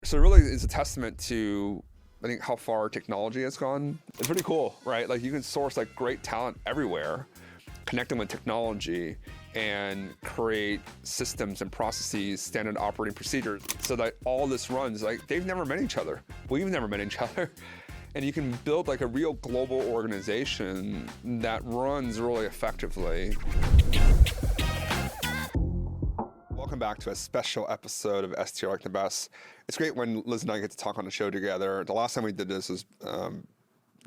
So it really is a testament to, I think, how far technology has gone. It's pretty cool, right? Like you can source like great talent everywhere, connect them with technology, and create systems and processes, standard operating procedures, so that all this runs. Like they've never met each other. We've never met each other. And you can build like a real global organization that runs really effectively. Welcome back to a special episode of STR Like the Best. It's great when Liz and I get to talk on the show together. The last time we did this was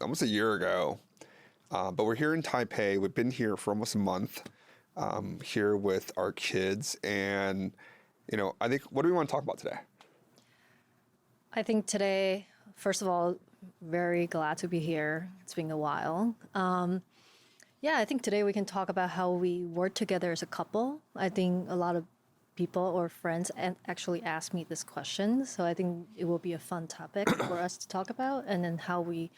almost a year ago, but we're here in Taipei. We've been here for almost a month, here with our kids. And, you know, I think, what do we want to talk about today? I think today, first of all, very glad to be here. It's been a while. I think today we can talk about how we work together as a couple. I think a lot of people or friends actually ask me this question, so I think it will be a fun topic for us to talk about, and then how we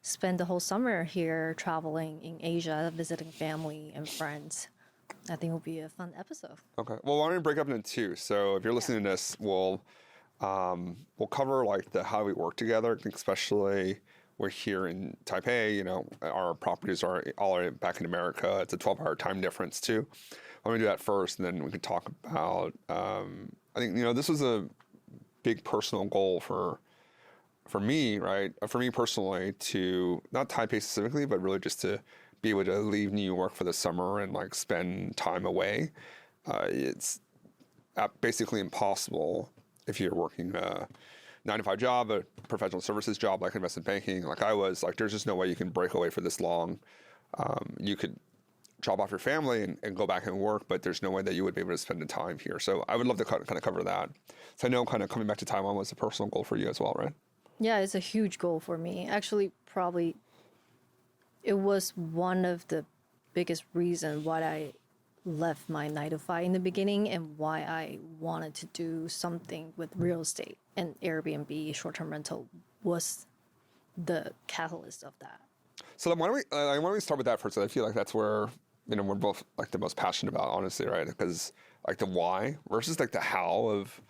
spend the whole summer here traveling in Asia, visiting family and friends. I think it will be a fun episode. Okay. Well, why don't we break up into two? So if you're listening to this, we'll cover like the how we work together. I think especially we're here in Taipei, you know, our properties are all back in America. It's a 12-hour time difference too. I'm gonna do that first, and then we can talk about, I think, you know, this was a big personal goal for me, right? For me personally, to, not Taipei specifically, but really just to be able to leave New York for the summer and like spend time away. It's basically impossible if you're working a 9-to-5 job, a professional services job like investment banking, like I was. Like there's just no way you can break away for this long. You could drop off your family and go back and work, but there's no way that you would be able to spend the time here. So I would love to kind of cover that. So I know kind of coming back to Taiwan was a personal goal for you as well, right? Yeah, it's a huge goal for me. Actually, probably it was one of the biggest reasons why I left my 9-to-5 in the beginning, and why I wanted to do something with real estate, and Airbnb, short-term rental, was the catalyst of that. So why don't we start with that first? I feel like that's where, you know, we're both like the most passionate about, honestly, right? Because like the why versus like the how of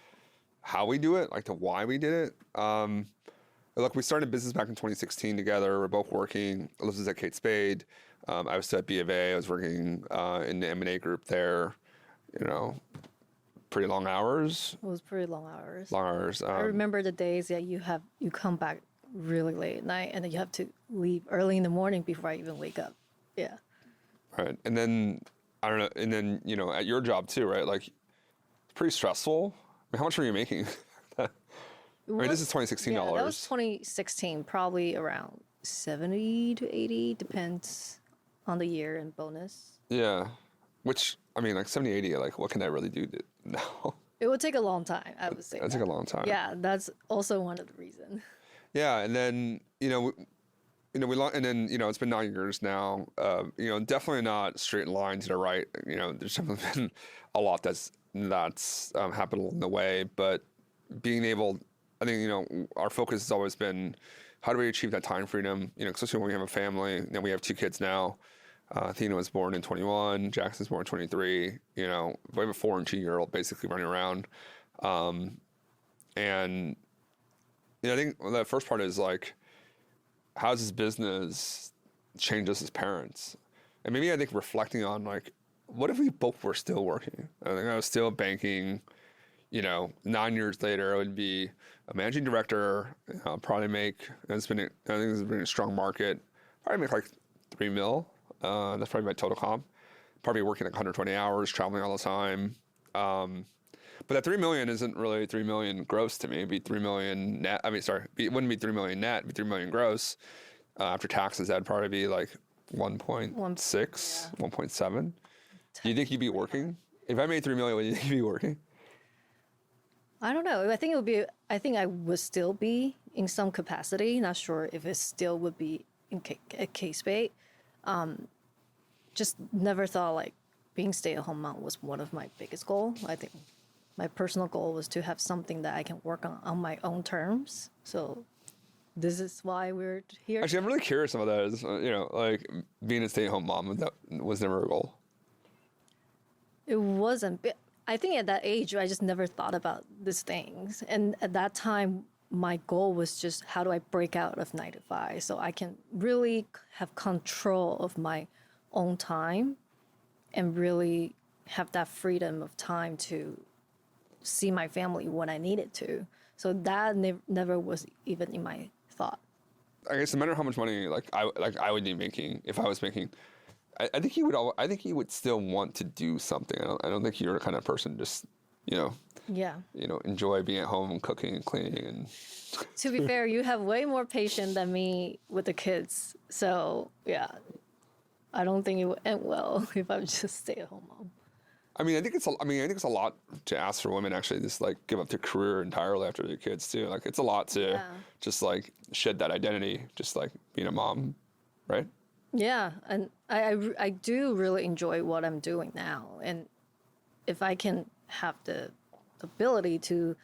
how we do it, like the why we did it. Look, we started a business back in 2016 together. We're both working. Liz was at Kate Spade. I was at B of A. I was working in the M&A group there. You know, pretty long hours. It was pretty long hours. Long hours. I remember the days that you come back really late at night, and then you have to leave early in the morning before I even wake up. Yeah. Right. And then, I don't know, and then, you know, at your job too, right? Like, it's pretty stressful. I mean, how much were you making? I mean, this is $2016. Yeah, that was 2016, probably around 70 to 80, depends on the year and bonus. Yeah. Which, I mean, like 70, 80, like, what can I really do now? It would take a long time, I would say. It would take a long time. Yeah, that's also one of the reasons. Yeah, and then, and then, it's been 9 years now. Definitely not straight lines to the right. You know, there's definitely been a lot that's happened along the way. But being able, I think, our focus has always been, how do we achieve that time freedom? You know, especially when we have a family. You know, we have 2 kids now. Athena was born in 21. Jackson's born in 23. You know, we have a 4 and 2-year-old basically running around, and. I think the first part is like, how does this business change us as parents? And maybe I think reflecting on like, what if we both were still working? I think I was still banking, 9 years later, I would be a managing director, probably make, I think it's been a strong market, probably make like 3 mil. That's probably my total comp. Probably working like 120 hours, traveling all the time. But that 3 million isn't really 3 million gross to me. It'd be 3 million net. I mean, sorry, it wouldn't be 3 million net. It'd be 3 million gross. After taxes, that'd probably be like 1.6, 1.7. Do you think you'd be working? If I made 3 million, would you think you'd be working? I don't know. I think I would still be in some capacity. Not sure if it still would be at K-Spade. Just never thought like being stay-at-home mom was one of my biggest goals. I think my personal goal was to have something that I can work on my own terms. So this is why we're here. Actually, I'm really curious about that. Like being a stay-at-home mom, that was never a goal. It wasn't. I think at that age, I just never thought about these things. And at that time, my goal was just how do I break out of 9 to 5 so I can really have control of my own time and really have that freedom of time to see my family when I needed to. So that never was even in my thought. I guess no matter how much money I would be making, if I was making, I think he would. I think he would still want to do something. I don't think you're the kind of person just Yeah. enjoy being at home and cooking and cleaning and. To be fair, you have way more patience than me with the kids. So yeah, I don't think it would end well if I'm just stay-at-home mom. I think it's a lot to ask for women actually just like give up their career entirely after their kids too. Like it's a lot to just like shed that identity, just like being a mom, right? Yeah, and I do really enjoy what I'm doing now, and if I can have the ability to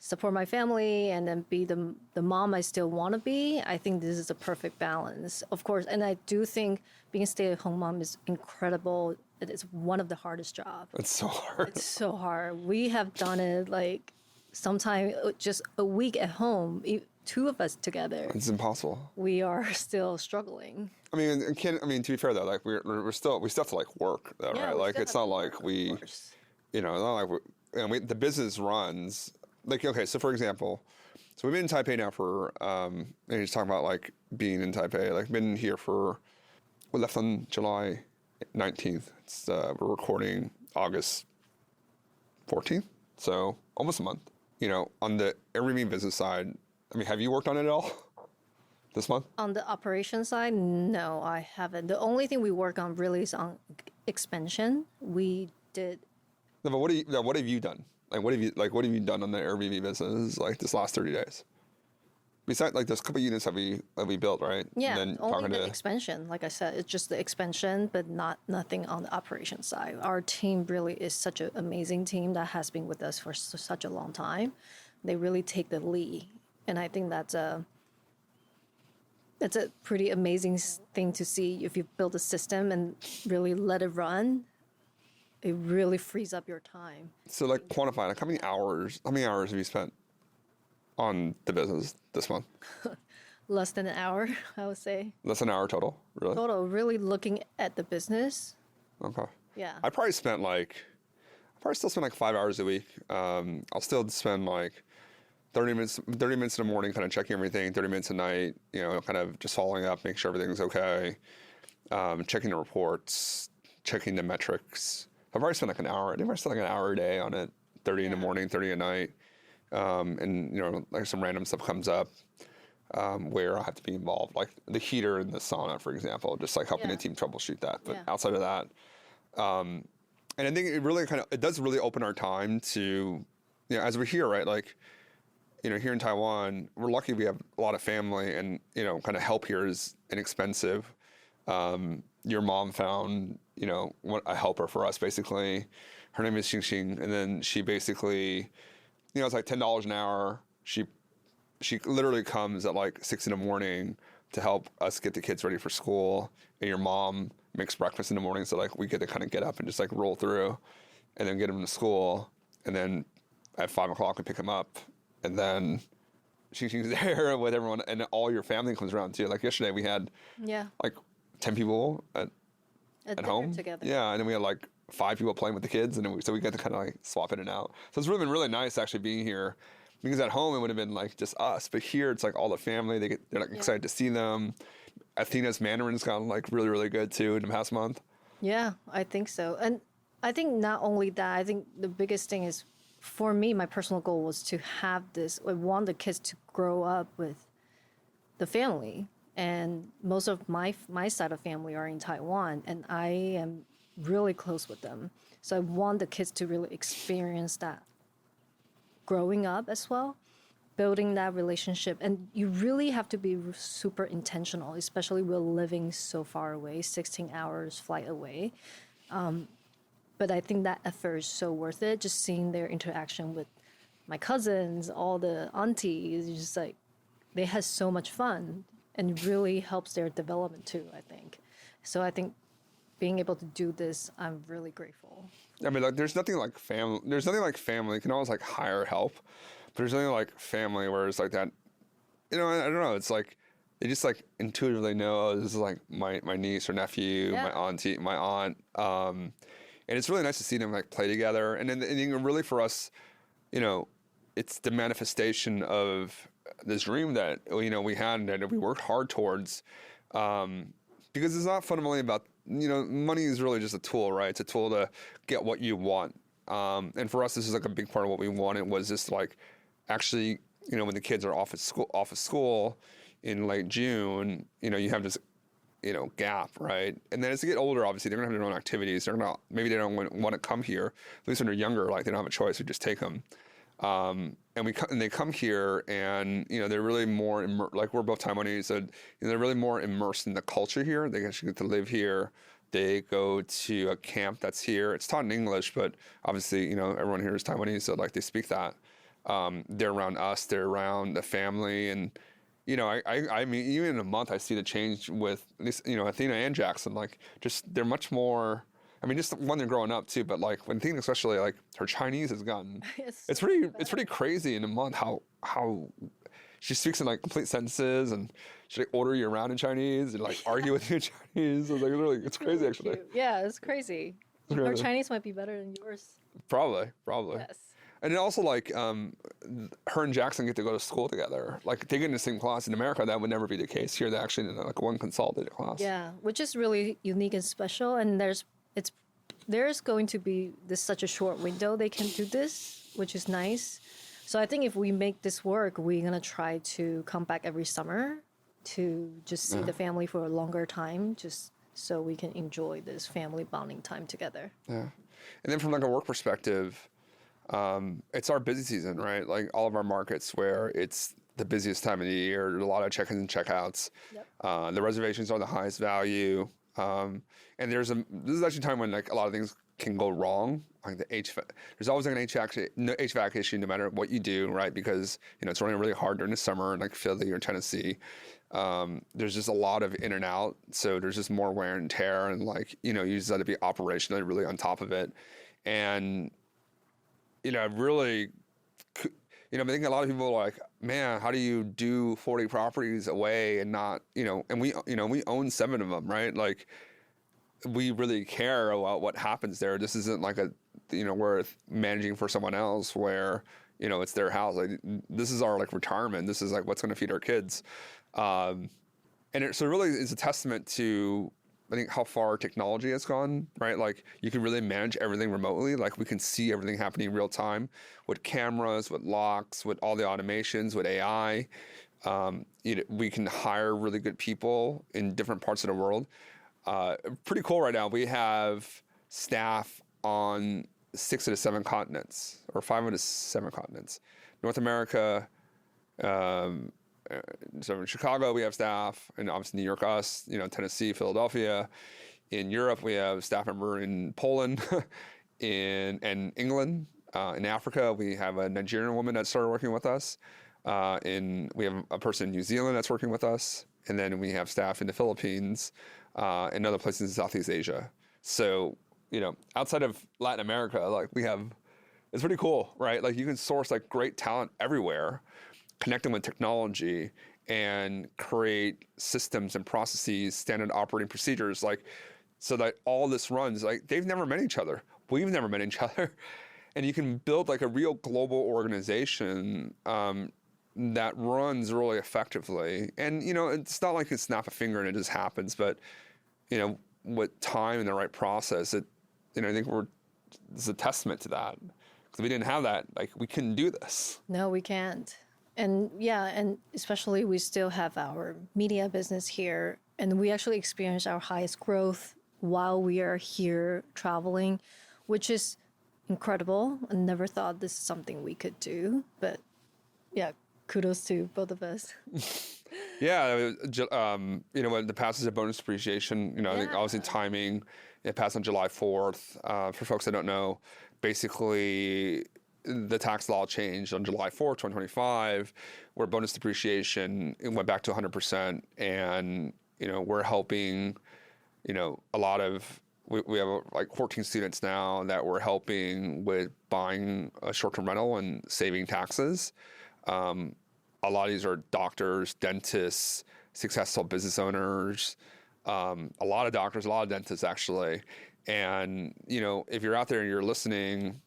support my family and then be the mom I still want to be, I think this is a perfect balance. Of course, and I do think being a stay-at-home mom is incredible. It is one of the hardest jobs. It's so hard. It's so hard. We have done it like sometime just a week at home, two of us together. It's impossible. We are still struggling. To be fair though, like we still have to like work though, right? Like it's not like we, not like the business runs. Like, okay, so for example, we've been in Taipei now for, and he's talking about like being in Taipei, like been here we left on July 19th. We're recording August 14th, so almost a month. On the Airbnb business side, have you worked on it at all this month? On the operation side, no, I haven't. The only thing we work on really is on expansion. We did. No, but what have you done? What have you done on the Airbnb business like this last 30 days? Besides, like, there's a couple units that we built, right? Yeah, and then only the expansion. Like I said, it's just the expansion, but nothing on the operation side. Our team really is such an amazing team that has been with us for such a long time. They really take the lead, and I think that's a pretty amazing thing to see. If you build a system and really let it run, it really frees up your time. So, like, quantify, like, how many hours have you spent on the business this month? Less than an hour, I would say. Less than an hour total, really? Total, really looking at the business. Okay. Yeah. I probably still spend like 5 hours a week. I'll still spend like 30 minutes in the morning kind of checking everything, 30 minutes at night, kind of just following up, make sure everything's okay, checking the reports, checking the metrics. I've already spent like an hour. I think I spent like an hour a day on it, 30 in the morning, 30 at night. And, like some random stuff comes up where I have to be involved, like the heater and the sauna, for example, just like helping the team troubleshoot that. But outside of that, and I think it does really open our time to, as we're here, right? Like, here in Taiwan, we're lucky we have a lot of family and, kind of help here is inexpensive. Your mom found, a helper for us, basically. Her name is Xing Xing. And then she basically, it's like $10 an hour. She literally comes at like 6 a.m. to help us get the kids ready for school. And your mom makes breakfast in the morning. So like we get to kind of get up and just like roll through and then get them to school. And then at 5 o'clock we pick them up. And then she's there with everyone and all your family comes around too. Like yesterday we had like 10 people at home together. Yeah, and then we had like 5 people playing with the kids, and so we got to kind of like swap in and out. So it's really been really nice actually being here, because at home it would have been like just us, but here it's like all the family. They're like excited to see them. Athena's Mandarin's gotten like really really good too in the past month. Yeah, I think so, and I think not only that. I think the biggest thing is for me, my personal goal was to have this. I want the kids to grow up with the family. And most of my side of family are in Taiwan, and I am really close with them. So I want the kids to really experience that growing up as well, building that relationship. And you really have to be super intentional, especially we're living so far away, 16 hours flight away. But I think that effort is so worth it, just seeing their interaction with my cousins, all the aunties, just like they had so much fun. And it really helps their development too, I think. So I think being able to do this, I'm really grateful I mean, like, there's nothing like family. There's nothing like family. You can always like hire help, but there's nothing like family where it's like that. You know, I don't know. It's like they just like intuitively know, oh, this is like my niece or nephew, Yeah. my auntie, my aunt. And it's really nice to see them like play together. And then and really for us, you know, it's the manifestation of this dream that we had and that we worked hard towards. Because it's not fundamentally about money is really just a tool, right? It's a tool to get what you want. And for us, this is like a big part of what we wanted was just like actually, when the kids are off of school in late June, you have this gap, right? And then as they get older, obviously they're gonna have their own activities. Maybe they don't want to come here. At least when they're younger, like they don't have a choice. We just take them. And they come here, and they're really more like we're both Taiwanese, so they're really more immersed in the culture here. They actually get to live here. They go to a camp that's here. It's taught in English, but obviously everyone here is Taiwanese, so like they speak that. They're around us. They're around the family, and I mean, even in a month, I see the change with this, Athena and Jackson. Like, just they're much more. I mean, just when they're growing up too, but like when Athena, especially, like her Chinese has gotten. It's pretty crazy in a month how she speaks in like complete sentences, and she like order you around in Chinese and like argue with you in Chinese. It's like really, it's crazy actually. Cute. Yeah, it's crazy. Her Chinese might be better than yours. Probably. Yes. And also, like, her and Jackson get to go to school together. Like, they get in the same class. In America, that would never be the case. Here, they're actually in like one consolidated class. Yeah, which is really unique and special. And there's going to be such a short window they can do this, which is nice. So I think if we make this work, we're gonna try to come back every summer to just see the family for a longer time, just so we can enjoy this family bonding time together. Yeah, and then from like a work perspective. It's our busy season, right? Like all of our markets where it's the busiest time of the year. There's a lot of check-ins and check-outs. Yep. The reservations are the highest value. And this is actually a time when like a lot of things can go wrong. Like the HVAC, there's always like an HVAC issue no matter what you do, right? Because it's running really hard during the summer in like Philly or Tennessee. There's just a lot of in and out, so there's just more wear and tear, and like you just have to be operationally really on top of it. And really, I think a lot of people are like, man, how do you do 40 properties away and not, and we own 7 of them, right? Like, we really care about what happens there. This isn't like we're managing for someone else where, it's their house. Like, this is our like retirement. This is like what's going to feed our kids. So it really is a testament to, I think, how far technology has gone, right? Like, you can really manage everything remotely. Like, we can see everything happening in real time with cameras, with locks, with all the automations, with AI. We can hire really good people in different parts of the world. Pretty cool right now. We have staff on 6 of the 7 continents, or 5 of the 7 continents. North America, so in Chicago, we have staff, and obviously New York, us, Tennessee, Philadelphia. In Europe, we have staff member in Poland, and England. In Africa, we have a Nigerian woman that started working with us. We have a person in New Zealand that's working with us, and then we have staff in the Philippines, and other places in Southeast Asia. So, outside of Latin America, like it's pretty cool, right? Like, you can source like great talent everywhere, connect them with technology, and create systems and processes, standard operating procedures, like so that all this runs. Like, they've never met each other. We've never met each other. And you can build like a real global organization that runs really effectively. And, it's not like you snap a finger and it just happens, but, with time and the right process, I think it's a testament to that. Because if we didn't have that, like, we couldn't do this. No, we can't. And yeah, and especially we still have our media business here, and we actually experience our highest growth while we are here traveling, which is incredible. I never thought this is something we could do, but yeah, kudos to both of us. Yeah, when the passage of bonus depreciation, I think obviously timing, it passed on July 4th. For folks that don't know, basically the tax law changed on July 4th, 2025, where bonus depreciation went back to 100%. And, we're helping, a lot of we have like 14 students now that we're helping with buying a short-term rental and saving taxes. A lot of these are doctors, dentists, successful business owners, a lot of doctors, a lot of dentists actually. And, if you're out there and you're listening,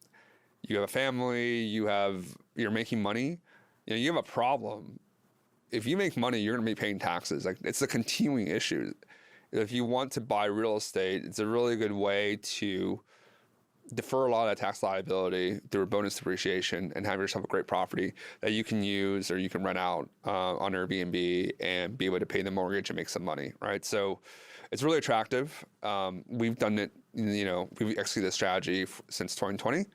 you have a family, you're making money, you have a problem. If you make money, you're going to be paying taxes. Like, it's a continuing issue. If you want to buy real estate, it's a really good way to defer a lot of that tax liability through bonus depreciation and have yourself a great property that you can use or you can rent out on Airbnb and be able to pay the mortgage and make some money, right? So it's really attractive. We've done it, we've executed this strategy since 2020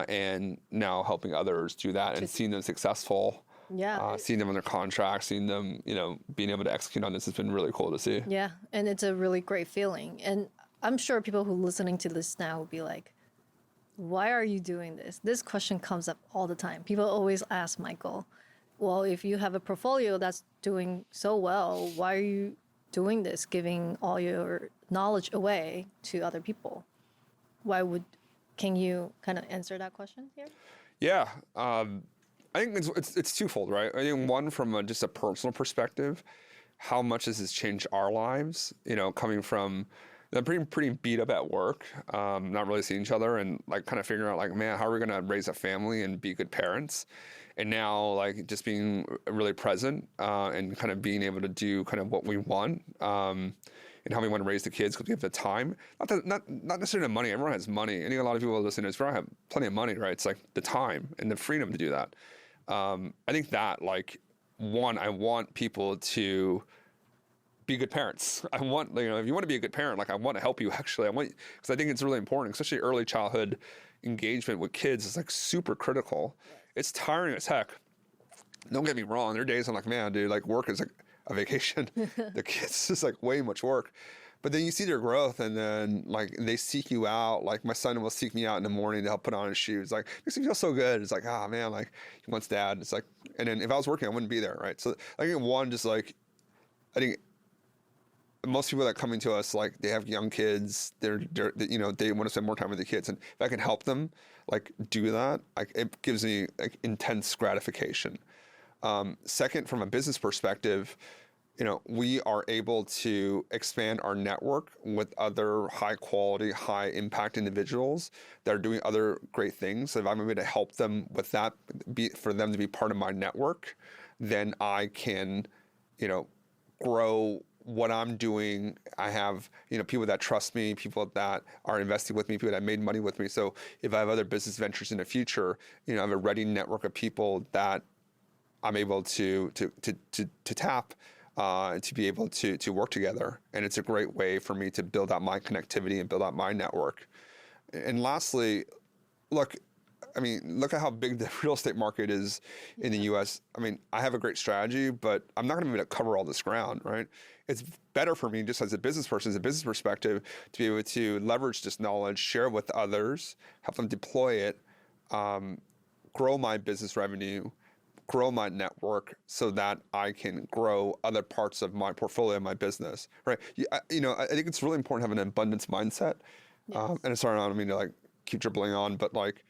and now helping others do that and seeing them successful. Yeah. Seeing them under contract, seeing them, being able to execute on this has been really cool to see. Yeah, and it's a really great feeling. And I'm sure people who are listening to this now will be like, why are you doing this? This question comes up all the time. People always ask Michael, well, if you have a portfolio that's doing so well, why are you doing this, giving all your knowledge away to other people? Can you kind of answer that question here? Yeah. I think it's twofold, right? I think one from just a personal perspective, how much this has changed our lives, coming from pretty beat up at work, not really seeing each other and like kind of figuring out like, man, how are we going to raise a family and be good parents? And now like just being really present and kind of being able to do kind of what we want and how we want to raise the kids because we have the time. Not necessarily the money. Everyone has money. I think a lot of people listening to this have plenty of money, right? It's like the time and the freedom to do that. I think that like, one, I want people to be good parents. I want, if you want to be a good parent, like I want to help you actually. Because I think it's really important, especially early childhood engagement with kids is like super critical. It's tiring as heck. Don't get me wrong. There are days I'm like, man, dude, like work is like a vacation. The kids is like way much work. But then you see their growth and then like they seek you out. Like my son will seek me out in the morning to help put on his shoes. Like, makes me feel so good. It's like, man, like he wants dad. It's like, and then if I was working, I wouldn't be there, right? So I think one, just like, I think most people that come into us, like they have young kids, they want to spend more time with the kids. And if I can help them like do that, like it gives me like intense gratification. Second, from a business perspective, we are able to expand our network with other high quality, high impact individuals that are doing other great things. So if I'm able to help them with that, for them to be part of my network, then I can, grow what I'm doing. I have, people that trust me, people that are investing with me, people that made money with me. So if I have other business ventures in the future, I have a ready network of people that I'm able to tap. To be able to work together. And it's a great way for me to build out my connectivity and build out my network. And lastly, look at how big the real estate market is in the US. I have a great strategy, but I'm not going to be able to cover all this ground, right? It's better for me just as a business person, as a business perspective, to be able to leverage this knowledge, share it with others, help them deploy it, grow my business revenue, grow my network so that I can grow other parts of my portfolio, my business, right? I think it's really important to have an abundance mindset. Yes. And sorry, I don't mean to like keep dribbling on, but like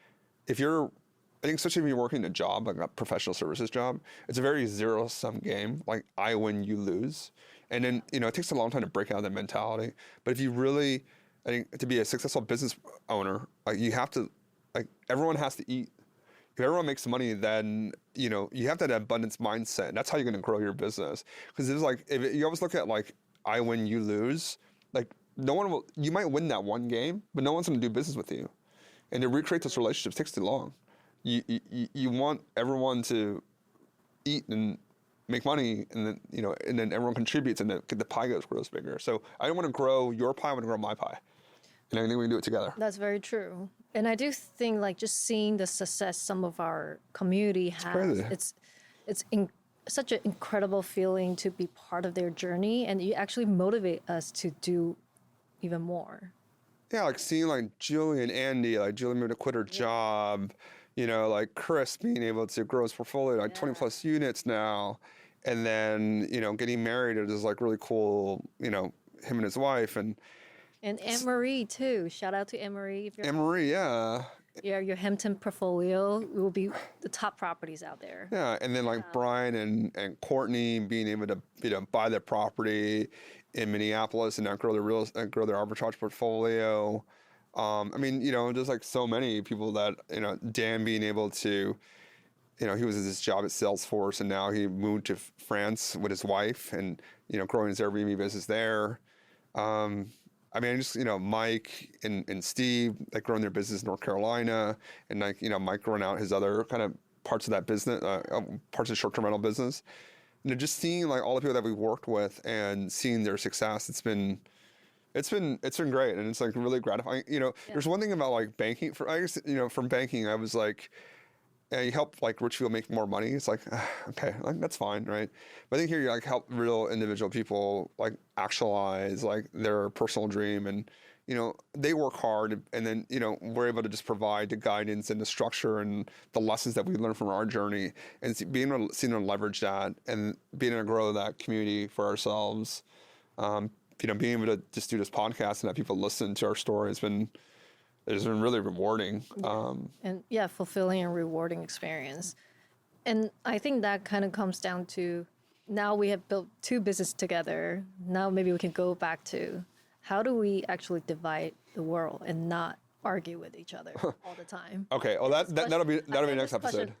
I think especially when you're working a job, like a professional services job, it's a very zero-sum game. Like I win, you lose. And then, it takes a long time to break out of that mentality. But if you really, I think to be a successful business owner, like you have to, like everyone has to eat. If everyone makes money, then, you have that abundance mindset. And that's how you're going to grow your business. Because it's like, if you always look at like, I win, you lose, like you might win that one game, but no one's going to do business with you. And to recreate those relationships takes too long. You want everyone to eat and make money, and then, and then everyone contributes and the pie grows bigger. So I don't want to grow your pie, I want to grow my pie. And I think we can do it together. That's very true. And I do think like just seeing the success some of our community has, it's such an incredible feeling to be part of their journey, and you actually motivate us to do even more. Yeah, like seeing like Julie and Andy, like Julie moved to quit her job, like Chris being able to grow his portfolio, like 20 plus units now, and then, getting married, it is like really cool, him and his wife, and And Anne-Marie too. Shout out to Anne-Marie. If you're Anne-Marie, yeah. your Hampton portfolio will be the top properties out there. Yeah, and then like Brian and Courtney being able to buy their property in Minneapolis and now grow grow their arbitrage portfolio. I mean, just like so many people that Dan being able to, he was at his job at Salesforce and now he moved to France with his wife and growing his Airbnb business there. I mean, just, Mike and Steve, like growing their business in North Carolina and like, Mike growing out his other kind of parts of that business, parts of the short-term rental business. Just seeing like all the people that we worked with and seeing their success, it's been great. And it's like really gratifying. There's one thing about like banking I guess, from banking, I was like, you help like rich people make more money. It's like, okay, like that's fine, right? But I think here you like help real individual people like actualize like their personal dream, and they work hard, and then we're able to just provide the guidance and the structure and the lessons that we learned from our journey, and being able to leverage that and being able to grow that community for ourselves. Being able to just do this podcast and have people listen to our story has been really rewarding. And fulfilling and rewarding experience. And I think that kind of comes down to now we have built two businesses together. Now maybe we can go back to how do we actually divide the world and not argue with each other all the time. Okay, well that'll be next episode.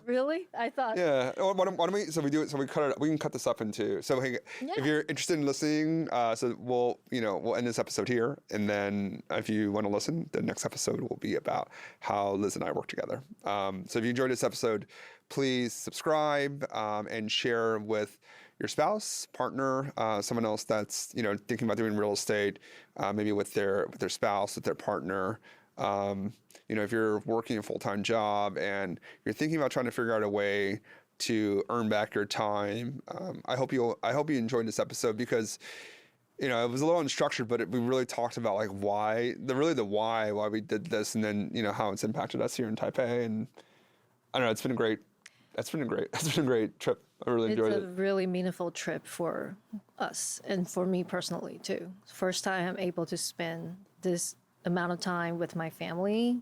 Really? I thought. Yeah. Why don't we? So we do it. So we cut it. We can cut this up into. So hey, if you're interested in listening, so we'll end this episode here, and then if you want to listen, the next episode will be about how Liz and I work together. So if you enjoyed this episode, please subscribe and share with your spouse, partner, someone else that's thinking about doing real estate, maybe with their spouse, with their partner. If you're working a full-time job and you're thinking about trying to figure out a way to earn back your time, I hope you enjoyed this episode because it was a little unstructured, but we really talked about like why we did this, and then how it's impacted us here in Taipei. And I don't know, it's been a great trip. I really enjoyed it. It's a really meaningful trip for us and for me personally too. First time I'm able to spend this amount of time with my family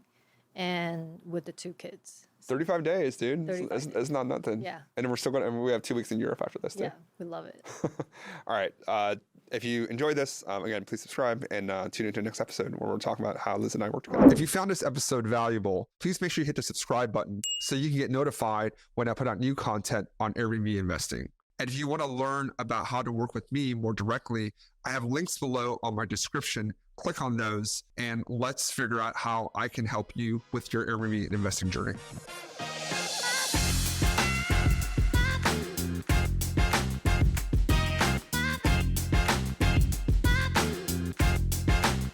and with the two kids. 35 days, dude. It's not nothing. Yeah. And we're still we have 2 weeks in Europe after this too. Yeah, we love it. All right. If you enjoyed this, again, please subscribe and tune into the next episode where we're talking about how Liz and I work together. If you found this episode valuable, please make sure you hit the subscribe button so you can get notified when I put out new content on Airbnb investing. And if you want to learn about how to work with me more directly, I have links below on my description. Click on those and let's figure out how I can help you with your Airbnb investing journey.